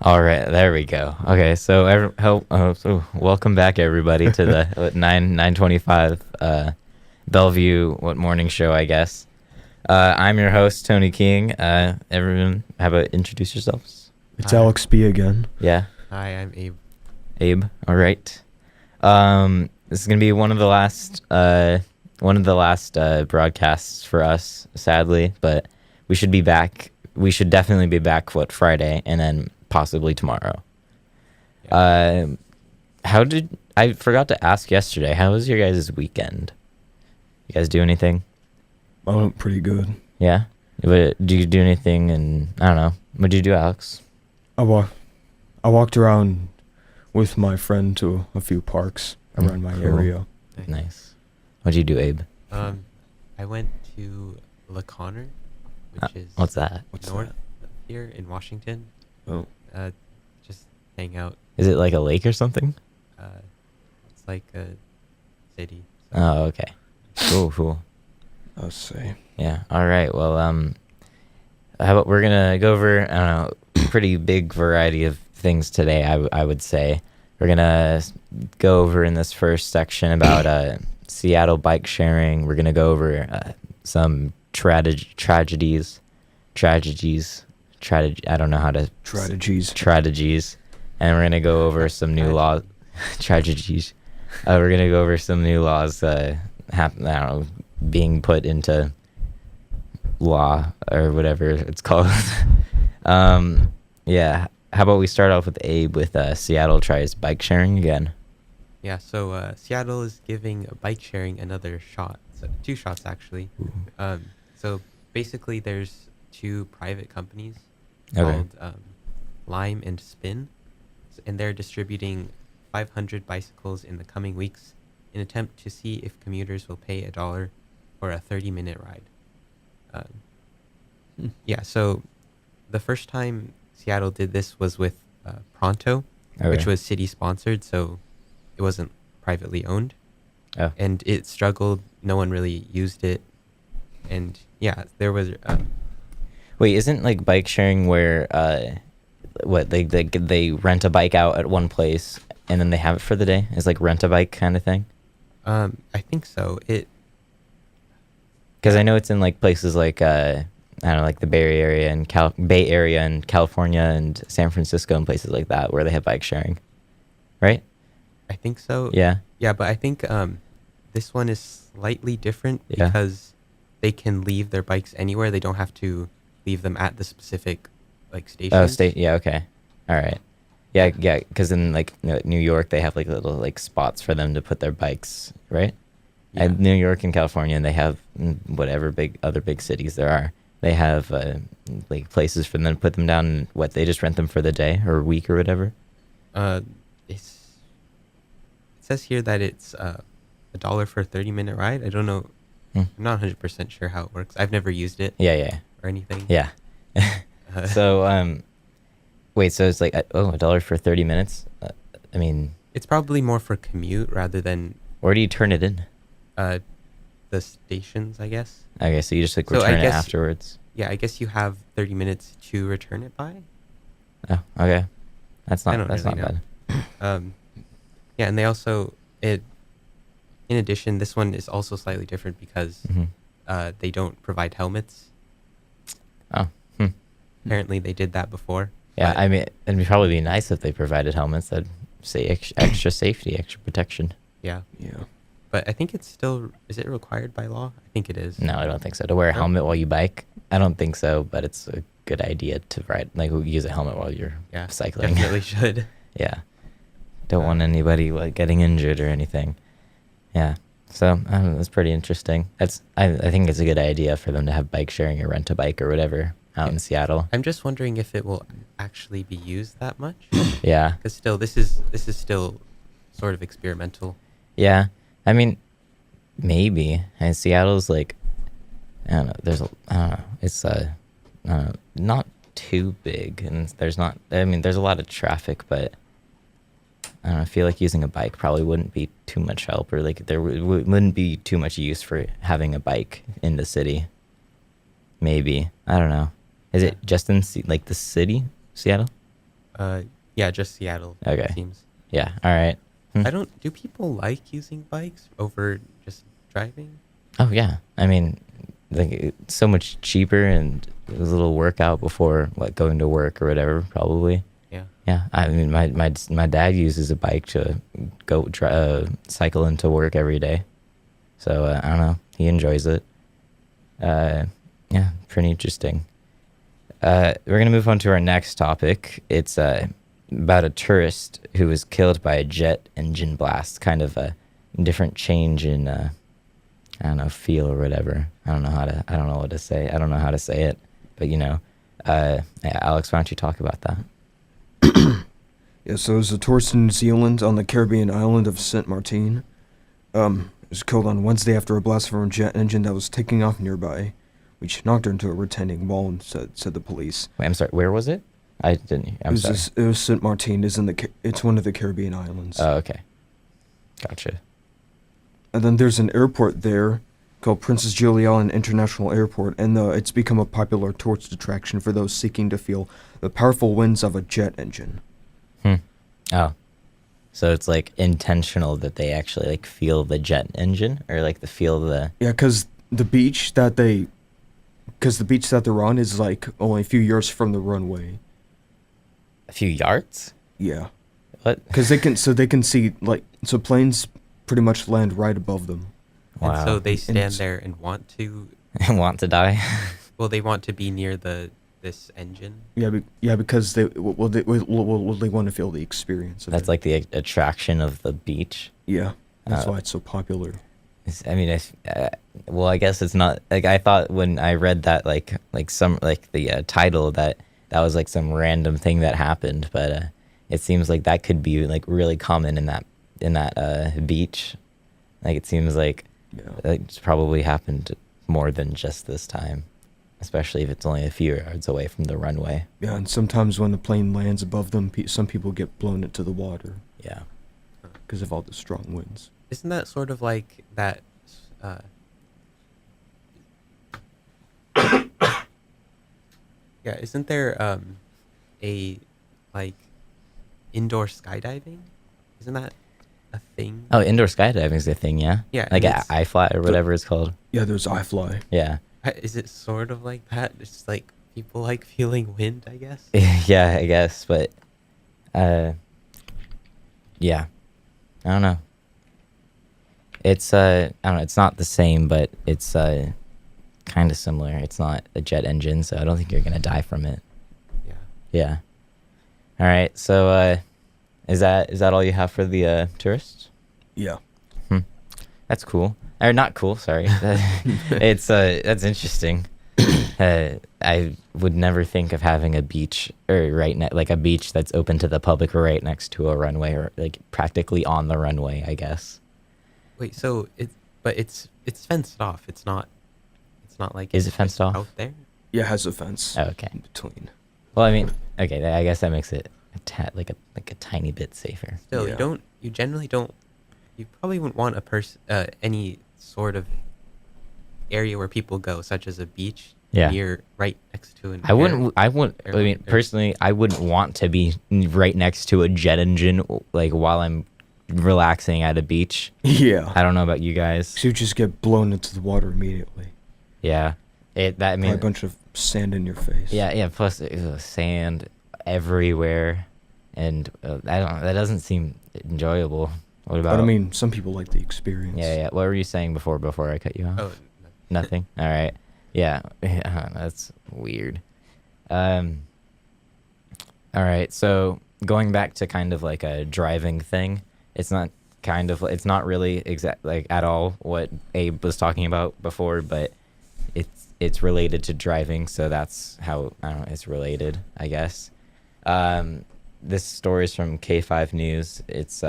All right, there we go. Okay, so so welcome back everybody to the 9:25 Bellevue morning show, I guess. I'm your host Tony King. Everyone, how about introduce yourselves? It's Hi. Alex B again. Yeah, Hi, I'm Abe. Abe. All right. This is gonna be one of the last broadcasts for us, sadly, but we should be back. We should definitely be back. Friday, and then possibly tomorrow. How did I forgot to ask yesterday? How was your guys' weekend? You guys do anything? I went pretty good. Yeah. But do you do anything? And I don't know. What did you do, Alex? I walked around with my friend to a few parks around my Cool. area. Nice. What did you do, Abe? I went to La Conner, which is What's that? What's north here in Washington. Oh, Just hang out. Is it like a lake or something? It's like a city. Oh, okay. Cool. I'll say. Yeah. All right. Well, how about we're gonna go over I don't know, pretty big variety of things today. I would say we're gonna go over in this first section about Seattle bike sharing. We're gonna go over some tragedies. I don't know how to strategies, and we're gonna go over some new laws. Tragedies. We're gonna go over some new laws. I don't know, being put into law or whatever it's called. Yeah. How about we start off with Abe with Seattle tries bike sharing again. Yeah, so Seattle is giving bike sharing another shot. So 2 shots, actually. So basically, there's 2 private companies Okay. called Lime and Spin, and they're distributing 500 bicycles in the coming weeks in an attempt to see if commuters will pay $1 for a 30-minute ride. Yeah, so the first time Seattle did this was with Pronto, which Okay. was city-sponsored, so it wasn't privately owned. Oh. And it struggled. No one really used it. And yeah, there was... Wait, isn't like bike sharing where what they rent a bike out at one place and then they have it for the day? It's like rent a bike kind of thing. I think so. Because I know it's in like places like I don't know, like the Bay Area and California and San Francisco and places like that where they have bike sharing, right? I think so. Yeah. Yeah, but I think this one is slightly different Yeah. because they can leave their bikes anywhere. They don't have to leave them at the specific like station. Oh, state. Yeah. Okay. All right. Yeah. Yeah. Because in like New York, they have like little like spots for them to put their bikes, right? Yeah. And New York and California, and they have whatever other big cities there are. They have like places for them to put them down. And they just rent them for the day or week or whatever. It says here that it's $1 for a 30-minute ride. I don't know. Hmm. I'm not 100% sure how it works. I've never used it Yeah. or anything. Yeah. So wait. So it's like $1 for 30 minutes. I mean, It's probably more for commute rather than where do you turn it in? the stations, I guess. Okay, so you just like So I return it guess- afterwards. Yeah, I guess you have 30 minutes to return it by. Oh, okay. That's I not don't really bad. Yeah, and they also in addition, this one is also slightly different because Hmm. they don't provide helmets. Oh. Apparently, they did that before. Yeah, but- I mean, it'd probably be nice if they provided helmets that say extra safety, extra protection. Yeah, Yeah. but I think it's still. Is it required by law? I think it is. No, I don't think so. To wear a No? helmet while you bike, I don't think so. But it's a good idea to use a helmet while you're Yeah, cycling. definitely should. Yeah, don't want anybody getting injured or anything. Yeah, so that's pretty interesting. I think it's a good idea for them to have bike sharing or rent a bike or whatever out in Yeah. Seattle. I'm just wondering if it will actually be used that much. Yeah. Because still, this is still sort of experimental. Yeah, I mean, maybe. And Seattle's like, I don't know. I don't know. It's not too big, and there's not. I mean, there's a lot of traffic, but I don't know. I feel like using a bike probably wouldn't be too much help, or like there wouldn't be too much use for having a bike in the city. Maybe, I don't know. Is it just in like the city, Seattle? Yeah, just Seattle. Okay. It seems. Yeah. All right. I don't. Do people like using bikes over just driving? Oh yeah. I mean, like it's so much cheaper, and it was a little workout before like going to work or whatever. Probably. Yeah. Yeah. I mean, my dad uses a bike to go cycle into work every day. So I don't know. He enjoys it. Yeah, pretty interesting. We're gonna move on to our next topic. It's about a tourist who was killed by a jet engine blast. Kind of a different change in I don't know, feel or whatever. I don't know what to say. I don't know how to say it, but yeah, Alex, why don't you talk about that? Yeah, so it was a tourist in New Zealand on the Caribbean island of Saint Martin. Was killed on Wednesday after a blast from a jet engine that was taking off nearby, which knocked her into a retaining wall, said the police. Wait, I'm sorry. Where was it? I didn't. I'm sorry. It was Saint Martin. It's one of the Caribbean islands. Oh, okay. Gotcha. And then there's an airport there called Princess Julia Island International Airport, and it's become a popular tourist attraction for those seeking to feel the powerful winds of a jet engine. Oh, so it's like intentional that they actually like feel the jet engine, or like the feel the. Yeah, because the beach that they're on is like only a few yards from the runway. A few yards? Yeah, What? because they can see so planes pretty much land right above them. Wow. And so they stand it's- there and want to. Want to die? Well, they want to be near this engine. Yeah, because they want to feel the experience of That's it. like the attraction of the beach. Yeah, that's Uh, why it's so popular. I mean, well, I guess it's not like I thought when I read that some the title that was like some random thing that happened, but it seems like that could be like really common in that beach. Like it seems like Yeah. it's probably happened more than just this time, especially if it's only a few yards away from the runway. Yeah, and sometimes when the plane lands above them, some people get blown into the water Yeah. because of all the strong winds. Isn't that sort of like that? Yeah, isn't there a like indoor skydiving? Isn't that a thing? Oh, indoor skydiving is a thing, yeah. Yeah, Like and it's- iFly or whatever it's called. Yeah, there's iFly. Yeah. Is it sort of like that? It's just like people like feeling wind, I guess. Yeah, I guess, but yeah. I don't know. It's I don't know, it's not the same, but it's kind of similar. It's not a jet engine, so I don't think you're going to die from it. Yeah. Yeah. All right. So is that all you have for the tourists? Yeah. That's cool. Or not cool, sorry. It's that's interesting. I would never think of having a beach or like a beach that's open to the public right next to a runway, or like practically on the runway, I guess. Wait, so it's fenced off. It's not like Is it's it fenced just off? out there? Yeah, it has a fence Oh, okay. in between. Well, I mean, okay, I guess that makes it like a tiny bit safer. Still, Yeah. you generally don't. You probably wouldn't want any sort of area where people go, such as a beach, Yeah. near right next to an. I wouldn't. I mean, airport. personally, I wouldn't want to be right next to a jet engine, like while I'm relaxing at a beach. Yeah. I don't know about you guys. So you just get blown into the water immediately. Yeah, I By a mean, bunch of sand in your face. yeah. Plus, sand everywhere, and that doesn't seem enjoyable. What about? But I mean, some people like the experience. yeah. What were you saying before I cut you off? Oh, Nothing. All right. Yeah. That's weird. All right. So going back to kind of like a driving thing, it's not really exact like at all what Abe was talking about before, but it's related to driving, so that's how I don't know, it's related, I guess. This story is from K5 News. It's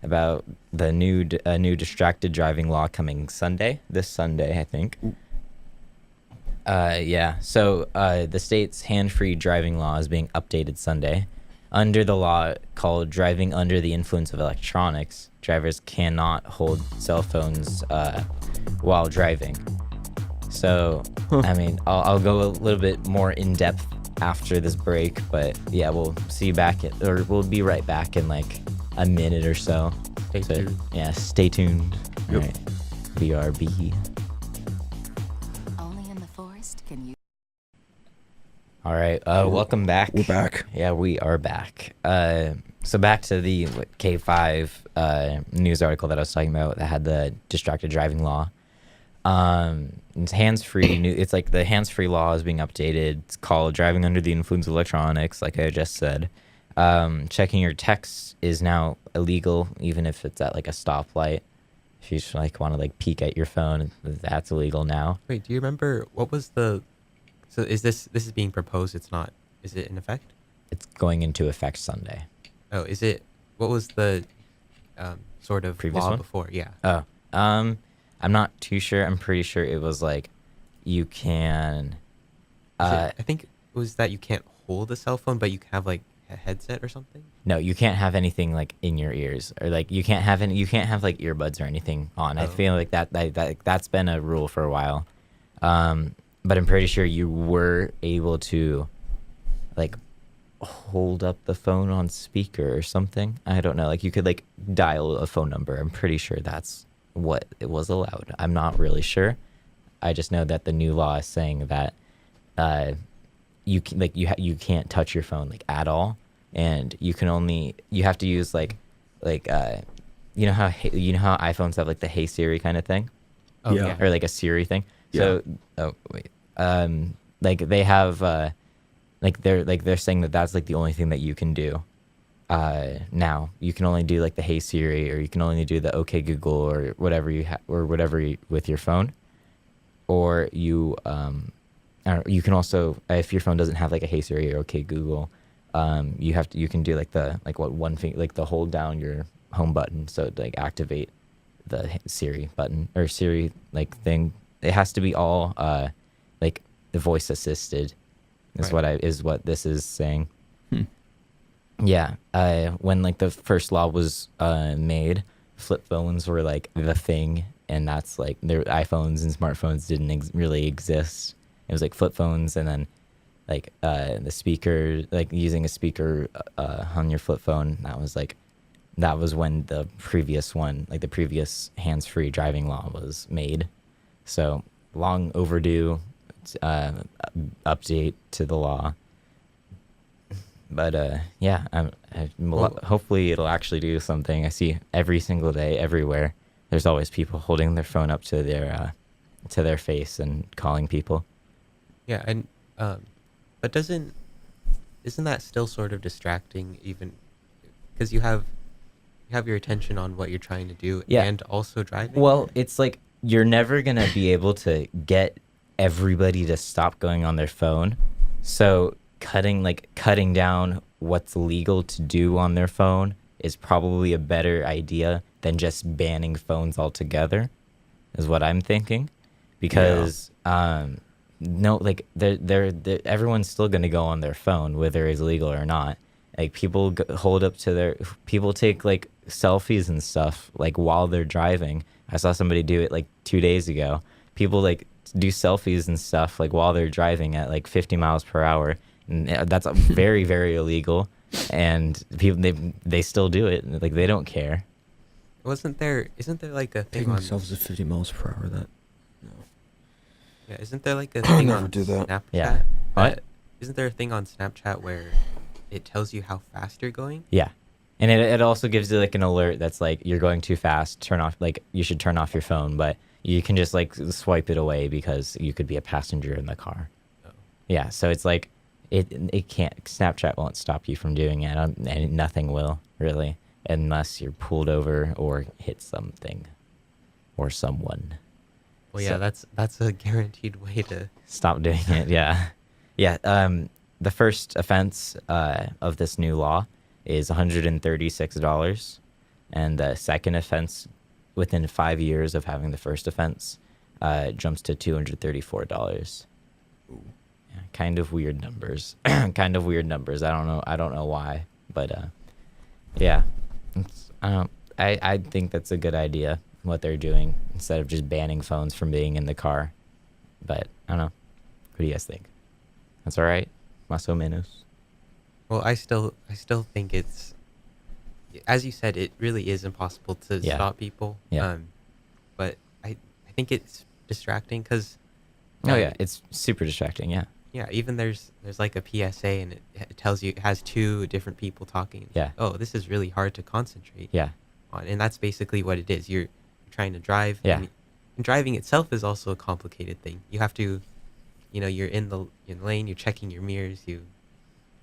about the new distracted driving law coming this Sunday, I think. Yeah. So the state's hand-free driving law is being updated Sunday. Under the law called Driving Under the Influence of Electronics, drivers cannot hold cell phones while driving. So, I mean, I'll go a little bit more in depth after this break. But yeah, we'll see you back or we'll be right back in like a minute or so. Stay tuned. Yeah, stay tuned. Yep. All right. BRB. Only in the forest can you. All right. Welcome back. We're back. Yeah, we are back. So back to the K5 news article that I was talking about that had the distracted driving law. It's hands-free. It's like the hands-free law is being updated. It's called driving under the influence of electronics, like I just said. Checking your texts is now illegal, even if it's at like a stoplight. If you just like want to like peek at your phone, that's illegal now. Wait, do you remember what was the? So is this is being proposed? It's not. Is it in effect? It's going into effect Sunday. Oh, is it? What was the sort of Previous law one? before? Yeah. Oh, I'm not too sure. I'm pretty sure it was like you can. I think it was that you can't hold a cell phone, but you can have like a headset or something. No, you can't have anything like in your ears, or like you can't have like earbuds or anything on. I Oh. feel like that's been a rule for a while. But I'm pretty sure you were able to like hold up the phone on speaker or something. I don't know. Like you could like dial a phone number. I'm pretty sure that's what it was allowed. I'm not really sure. I just know that the new law is saying that you can like you can't touch your phone like at all, and you have to use like you know how iPhones have like the Hey Siri kind of thing, Oh Yeah. or like a Siri thing. Yeah. So like they have they're saying that that's like the only thing that you can do. Now you can only do like the Hey Siri, or you can only do the OK Google, or whatever with your phone, or you you can also, if your phone doesn't have like a Hey Siri or OK Google, you can do like one thing, like the hold down your home button, so to like activate the Siri button or Siri like thing. It has to be all like the voice assisted is Right. what this is saying. Yeah, when like the first law was made, flip phones were like the thing, and that's like their iPhones and smartphones didn't really exist. It was like flip phones, and then like the speaker, like using a speaker on your flip phone. That was when the previous one, like the previous hands-free driving law, was made. So long overdue update to the law. But yeah, hopefully it'll actually do something. I see every single day, everywhere, there's always people holding their phone up to their face and calling people. Yeah, and but isn't that still sort of distracting, even because you have your attention on what you're trying to do, Yeah. and also driving? Well, it's like you're never gonna be able to get everybody to stop going on their phone. So cutting down what's legal to do on their phone is probably a better idea than just banning phones altogether, is what I'm thinking. Because no, like they're everyone's still gonna go on their phone whether it's legal or not. Like people people take like selfies and stuff like while they're driving. I saw somebody do it like 2 days ago. People like do selfies and stuff like while they're driving at like 50 miles per hour. And that's very, very illegal. And people, they still do it. Like they don't care. isn't there like a thing Taking on themselves at 50 miles per hour. yeah? Isn't there like a thing never on do that. Snapchat? Yeah. What? Isn't there a thing on Snapchat where it tells you how fast you're going? Yeah. And it also gives you like an alert that's like you're going too fast. Turn off, like you should turn off your phone, but you can just like swipe it away because you could be a passenger in the car. Oh. Yeah. So it's like it can't. Snapchat won't stop you from doing it, and nothing will really, unless you're pulled over or hit something or someone. Well, yeah, So- that's a guaranteed way to. Stop doing it. Yeah. Yeah. The first offense of this new law is $136, and the second offense within 5 years of having the first offense jumps to $234. Yeah, kind of weird numbers. Kind of weird numbers. I don't know why, but yeah. I think that's a good idea what they're doing instead of just banning phones from being in the car. But I don't know. What do you guys think? That's all right? más o menos. Well, I still think it's, as you said, it really is impossible to Yeah. stop people. Yeah. But I think it's distracting because, Oh yeah, it's super distracting. Yeah. yeah, even there's like a PSA and it tells you, it has two different people talking. It's Yeah. like, oh, this is really hard to concentrate Yeah. on, and that's basically what it is. You're trying to drive. Yeah. And driving itself is also a complicated thing. You have to, you're in the lane. You're checking your mirrors.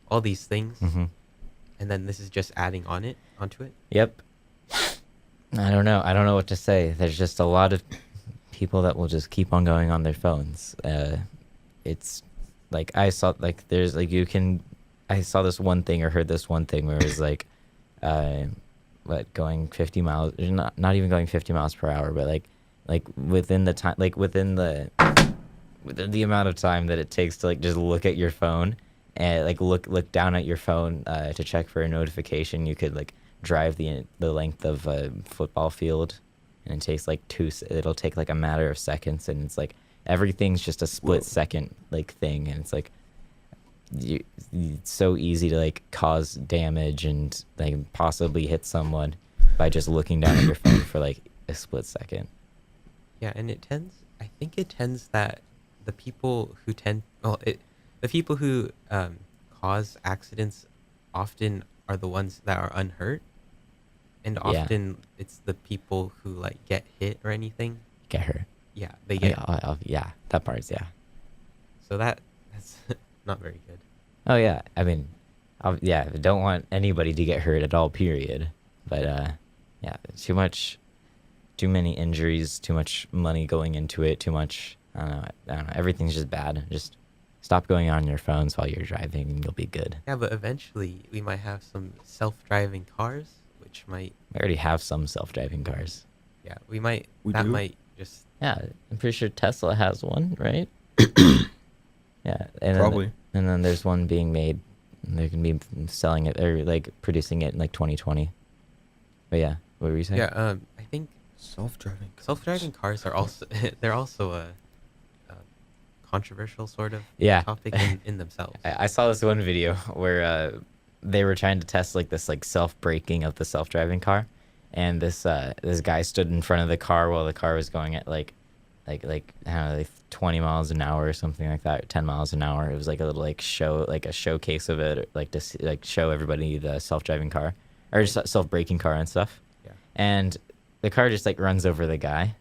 All these things, Mm-hmm. and then this is just adding onto it. Yep. I don't know. I don't know what to say. There's just a lot of people that will just keep on going on their phones. It's like I saw like there's like you can. I saw this one thing or heard this one thing where it was like, what going 50 miles, not even going 50 miles per hour, but like within the time, like within the amount of time that it takes to like just look at your phone and like look down at your phone to check for a notification, you could like drive the length of a football field, and it takes like it'll take like a matter of seconds, and it's like everything's just a split second like thing, and it's like it's so easy to like cause damage and like possibly hit someone by just looking down at your phone for like a split second. Yeah, and I think it tends that the people who the people who cause accidents often are the ones that are unhurt, and Yeah. often it's the people who like get hit or anything. Get hurt. Yeah, they Yeah, get. yeah, that part's yeah. So that's not very good. Oh yeah, I mean, yeah, I don't want anybody to get hurt at all. Period. But yeah, too many injuries, too much money going into it, too much. I don't know. Everything's just bad. Just stop going on your phones while you're driving, and you'll be good. Yeah, but eventually we might have some self-driving cars, which might. We already have some self-driving cars. Yeah, we might. We that do? might just. Yeah, I'm pretty sure Tesla has one, right? Yeah, Probably. And then there's one being made. And they're gonna be selling it or like producing it in like 2020. But yeah, what were you saying? Yeah, I think Self-driving. self-driving cars are also they're also a controversial sort of Yeah. topic in themselves. I saw this one video where they were trying to test like this like self-braking of the self-driving car, and this guy stood in front of the car while the car was going at like I don't know, like 20 miles an hour or something like that, or 10 miles an hour. It was like a little like show, like a showcase of it, like to like show everybody the self-driving car or self-braking car and stuff. Yeah. And the car just like runs over the guy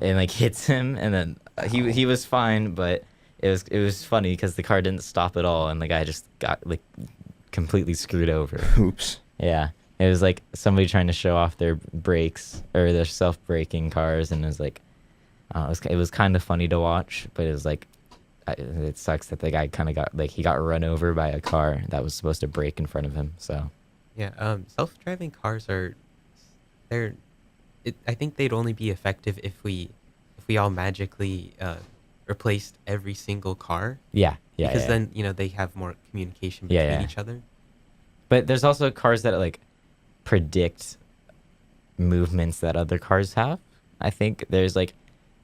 and like hits him, and then he was fine, but it was funny because the car didn't stop at all, and the guy just got like completely screwed over. Oops. Yeah, it was like somebody trying to show off their brakes or their self-braking cars, and it was like it was kind of funny to watch, but it was like it sucks that the guy kind of got like he got run over by a car that was supposed to brake in front of him. So Yeah, self-driving cars I think they'd only be effective if we all magically replaced every single car, yeah, because yeah. then they have more communication Yeah, between yeah. each other. But there's also cars that like predict movements that other cars have. I think there's like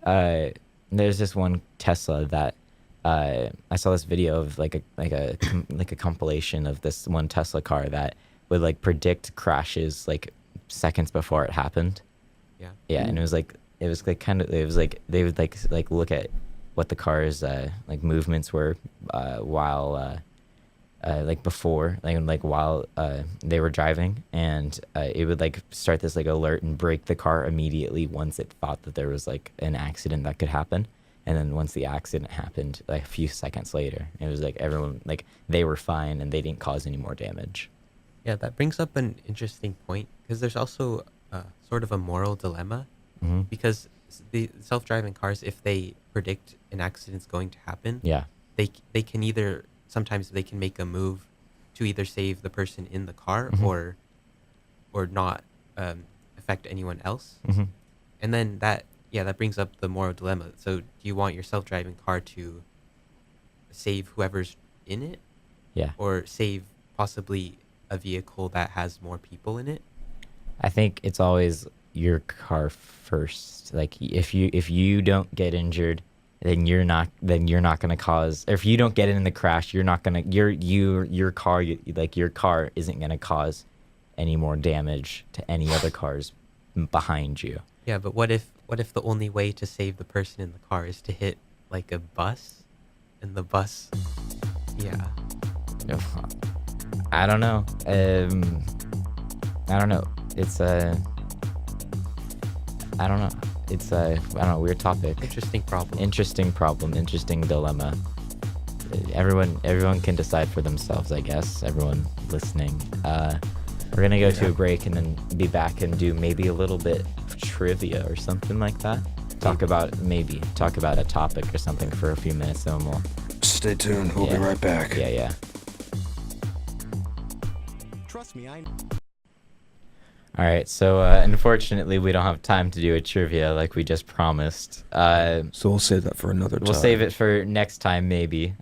there's this one Tesla that I saw this video of like a compilation of this one Tesla car that would like predict crashes like seconds before it happened. Yeah. Yeah, and it was like kind of, it was like they would like look at what the car's like movements were while like before like while they were driving, and it would like start this like alert and brake the car immediately once it thought that there was like an accident that could happen. And then once the accident happened, like a few seconds later, it was like everyone like they were fine and they didn't cause any more damage. Yeah, that brings up an interesting point, because there's also sort of a moral dilemma, Mm-hmm. because the self-driving cars, if they predict an accident's going to happen, Yeah. they can either, sometimes they can make a move to either save the person in the car, Mhm. or not affect anyone else. Mm-hmm. And then that brings up the moral dilemma. So do you want your self-driving car to save whoever's in it, Yeah. or save possibly a vehicle that has more people in it? I think it's always your car first. Like if you don't get injured, then you're not gonna cause. Or if you don't get in the crash, you're not gonna. Your car, like your car, isn't gonna cause any more damage to any other cars behind you. Yeah, but what if the only way to save the person in the car is to hit like a bus, and the bus, yeah. I don't know. I don't know. It's a. I don't know. It's a. I don't know. Weird topic. Interesting problem. Interesting problem. Interesting dilemma. Everyone can decide for themselves, I guess. Everyone listening. We're gonna go to a break and then be back and do maybe a little bit of trivia or something like that. Talk about a topic or something for a few minutes, and we'll. Stay tuned. We'll be right back. Yeah. Trust me, I. All right. So unfortunately, we don't have time to do a trivia like we just promised. So we'll save that for another time. We'll save it for next time, maybe.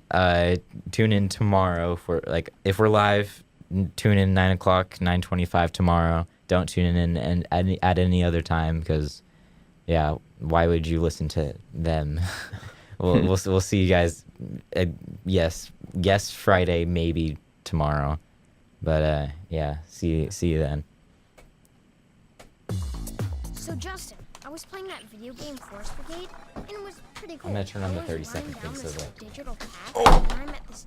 Tune in tomorrow for if we're live. Tune in 9 o'clock, 9:25 tomorrow. Don't tune in and at any other time because, yeah, why would you listen to them? we'll see you guys. Yes, Friday, maybe tomorrow, but yeah, see you then. So Justin, I was playing that video game Force Brigade, and it was pretty cool. I'm gonna turn on the I was 30-second running thing down so this that- digital path, and I met this